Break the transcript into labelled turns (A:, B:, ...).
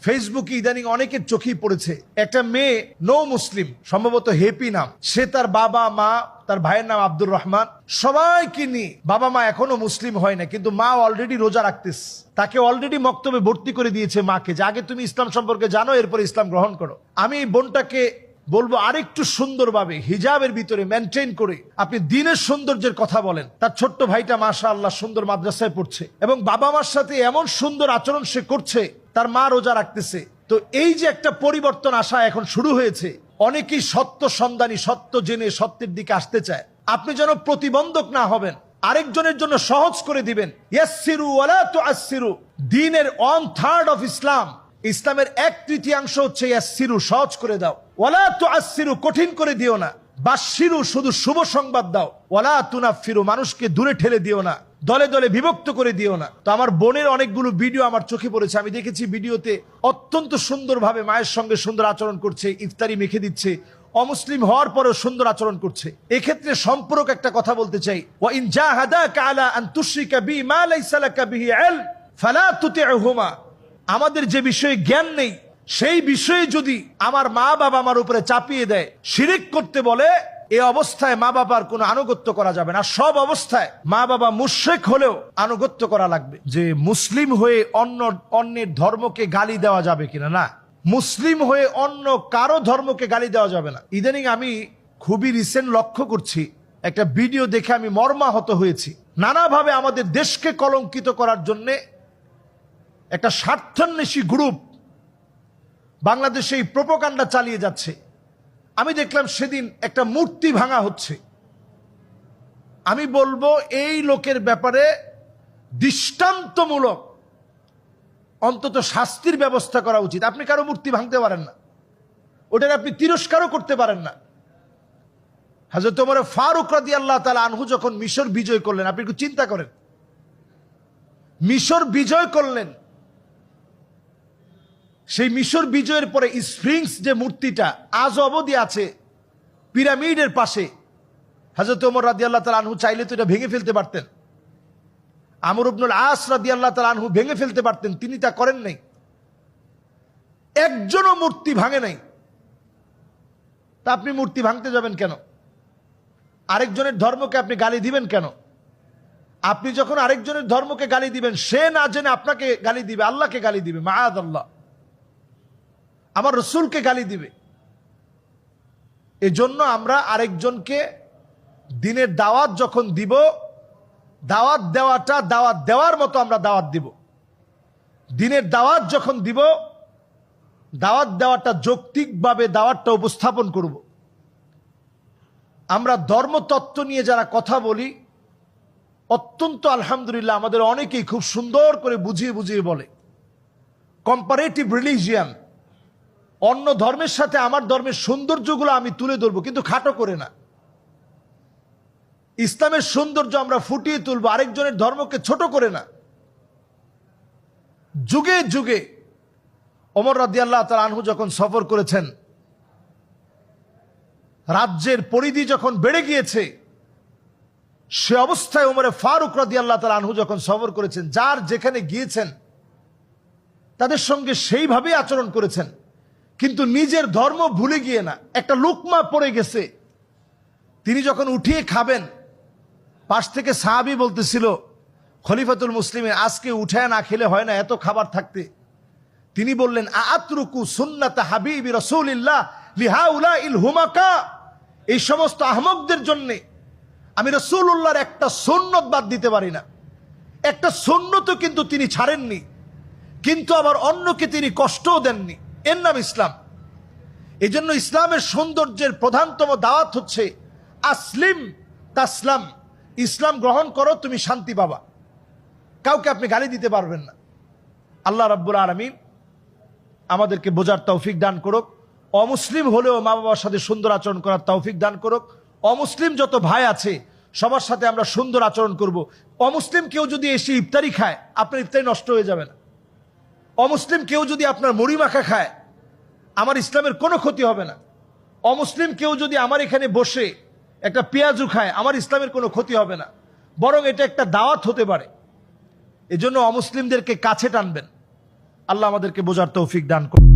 A: ফেসবুকে ইদানিং অনেকের চোখেই পড়েছে একটা মেয়ে নো মুসলিম, সম্ভবত হেপি নাম, সে তার বাবা মা, তার ভাইয়ের নাম আব্দুর রহমান, সবাইকে নিয়ে, বাবা মা এখনো মুসলিম হয় না কিন্তু মা অলরেডি রোজা রাখতেছে, তাকে অলরেডি মক্তবে ভর্তি করে দিয়েছে মাকে যে আগে তুমি ইসলাম সম্পর্কে জানো, এরপর ইসলাম গ্রহণ করো। আমি এই বোনটাকে বলবো আরেকটু সুন্দরভাবে হিজাবের ভিতরে মেনটেন করে আপনি দিনের সৌন্দর্যের কথা বলেন। তার ছোট্ট ভাইটা মাশাআল্লাহ সুন্দর মাদ্রাসায় পড়ছে এবং বাবা মার সাথে এমন সুন্দর আচরণ সে করছে, তার মা রোজা রাখতেছে। তো এই যে একটা পরিবর্তন আসা এখন শুরু হয়েছে, অনেকেই সত্য সন্ধানী, সত্য জেনে সত্যের দিকে আসতে চায়। আপনি যেন প্রতিবন্ধক না হবেন, আরেকজনের জন্য সহজ করে দিবেন। ইয়াসসিরু ওয়ালা তুআসসিরু, দ্বীনের 1/3 অফ ইসলাম, ইসলামের 1/3 হচ্ছে ইয়াসসিরু, সহজ করে দাও। ওয়ালা তুআসসিরু, কঠিন করে দিও না। বাশশিরু, শুধু শুভ সংবাদ দাও। ওয়ালা তুনাফিরু, মানুষকে দূরে ঠেলে দিও না, দলে দলে বিভক্ত করে দিও না। তো আমার বোনের অনেকগুলো ভিডিও আমার চোখে পড়েছে, আমি দেখেছি ভিডিওতে অত্যন্ত সুন্দরভাবে মায়ের সঙ্গে সুন্দর আচরণ করছে, ইফতারি মেখে দিচ্ছে, অমুসলিম হওয়ার পরেও সুন্দর আচরণ করছে। এক্ষেত্রে সম্পূরক একটা কথা বলতে চাই, ওয়া ইন জাহাদাকা আলা আন তুশরিকা বি মা লাইসা লাকা বিহি ইলম ফালা তুতি'হুমা, আমাদের যে বিষয়ে জ্ঞান নেই সেই বিষয়ে যদি আমার মা বাবা আমার উপরে চাপিয়ে দেয়, শিরিক করতে বলে, এই অবস্থায় মা বাবার কোনো আনুগত্য করা যাবে না। সব অবস্থায় মা বাবা মুশরিক হলেও আনুগত্য করা লাগবে। যে মুসলিম হয়ে অন্যের ধর্মকে গালি দেওয়া যাবে কিনা, না, মুসলিম হয়ে অন্য কারো ধর্মকে গালি দেওয়া যাবে না। ইদানিং আমি খুবই রিসেন্ট লক্ষ্য করছি, একটা ভিডিও দেখে আমি মর্মাহত হয়েছি। নানাভাবে আমাদের দেশকে কলঙ্কিত করার জন্যে একটা স্বার্থান্বেষী গ্রুপ বাংলাদেশে এই প্রোপাগান্ডা চালিয়ে যাচ্ছে। আমি দেখলাম সেদিন একটা মূর্তি ভাঙা হচ্ছে। আমি বলবো এই লোকের ব্যাপারে দৃষ্টান্তমূলক অন্তত শাস্তির ব্যবস্থা করা উচিত। আপনি কারো মূর্তি ভাঙতে পারেন না, ওটার আপনি তিরস্কারও করতে পারেন না। হযরত ওমর ফারুক রাদিয়াল্লাহু তাআলা আনহু যখন মিশর বিজয় করলেন, আপনি একটু চিন্তা করেন, মিশর বিজয় করলেন, সেই মিশর বিজয়ের পরে স্ফিংস যে মূর্তিটা আজ অবধি আছে পিরামিডের পাশে, হযরত ওমর রাদিয়াল্লাহু তাআলা আনহু চাইলে তো এটা ভেঙে ফেলতে পারতেন। আমর ইবনুল আস রাদিয়াল্লাহু তাআলা আনহু ভেঙে ফেলতে পারতেন, তিনি তা করেন নাই। একজনও মূর্তি ভাঙে নাই। তা আপনি মূর্তি ভাঙতে যাবেন কেন? আরেকজনের ধর্মকে আপনি গালি দিবেন কেন? আপনি যখন আরেকজনের ধর্মকে গালি দিবেন, সে না জেনে আপনাকে গালি দিবে, আল্লাহকে গালি দিবে, মাআযাল্লাহ, আমার রসুলকে গালি দিবে। এজন্য আমরা আরেকজনকে দিনের দাওয়াত যখন দিব, দাওয়াত দেওয়াটা দাওয়াত দেওয়ার মতো আমরা দাওয়াত দিব। দিনের দাওয়াত যখন দিব, দাওয়াত দেওয়াটা যৌক্তিকভাবে দাওয়াতটা উপস্থাপন করব। আমরা ধর্মতত্ত্ব নিয়ে যারা কথা বলি, অত্যন্ত আলহামদুলিল্লাহ আমাদের অনেকেই খুব সুন্দর করে বুঝিয়ে বুঝিয়ে বলে। কম্পারেটিভ রিলিজিয়ান, অন্য ধর্মের সাথে আমার ধর্মের সৌন্দর্যগুলো আমি তুলে ধরবো, কিন্তু খাটো করে না। ইসলামের সৌন্দর্য আমরা ফুটিয়ে তুলবো, আরেকজনের ধর্মকে ছোট করে না। যুগে যুগে ওমর রাদিয়াল্লাহু তাআলা আনহু যখন সফর করেছেন, রাজ্যের পরিধি যখন বেড়ে গিয়েছে, সে অবস্থায় ওমর ফারুক রাদিয়াল্লাহু তাআলা আনহু যখন সফর করেছেন, যার যেখানে গিয়েছেন তাদের সঙ্গে সেইভাবেই আচরণ করেছেন, কিন্তু নিজের ধর্ম ভুলে গিয়ে না। একটা লুকমা পড়ে গেছে, তিনি যখন উঠিয়ে খাবেন, পাশ থেকে সাহাবী বলতেছিল, খলিফাতুল মুসলিমিন, আজকে উঠায় না খেলে হয় না, এত খাবার থাকতে। তিনি বললেন, আতরুকু সুন্নাতা হাবিবি রাসূলিল্লাহ লিহাউলাইল হুমাকা, এই সমস্ত আহমকদের জন্য আমি রাসূলুল্লাহর একটা সুন্নত বাদ দিতে পারি না। একটা সুন্নতও কিন্তু তিনি ছাড়েননি, কিন্তু আবার অন্যকে তিনি কষ্টও দেননি। এর নাম ইসলাম। এই জন্য ইসলামের সৌন্দর্যের প্রধানতম দাওয়াত হচ্ছে আসলিম তাসলাম, ইসলাম গ্রহণ করো, তুমি শান্তি পাবা। কাউকে আপনি গালি দিতে পারবেন না। আল্লাহ রাব্বুল আলামিন আমাদেরকে বোঝার তৌফিক দান করুক। অমুসলিম হলেও মা বাবার সাথে সুন্দর আচরণ করার তৌফিক দান করুক। অমুসলিম যত ভাই আছে সবার সাথে আমরা সুন্দর আচরণ করব। অমুসলিম কেউ যদি এসে ইফতারি খায়, আপনার ইফতারি নষ্ট হয়ে যাবে না। অমুসলিম কেউ যদি আপনার মুড়ি মাখা খায়, আমার ইসলামের কোনো ক্ষতি হবে না। অমুসলিম কেউ যদি আমার এখানে বসে একটা পেঁয়াজু খায়, আমার ইসলামের কোনো ক্ষতি হবে না, বরং এটা একটা দাওয়াত হতে পারে। এজন্য অমুসলিমদেরকে কাছে টানবেন। আল্লাহ আমাদেরকে বোঝার তৌফিক দান করুন।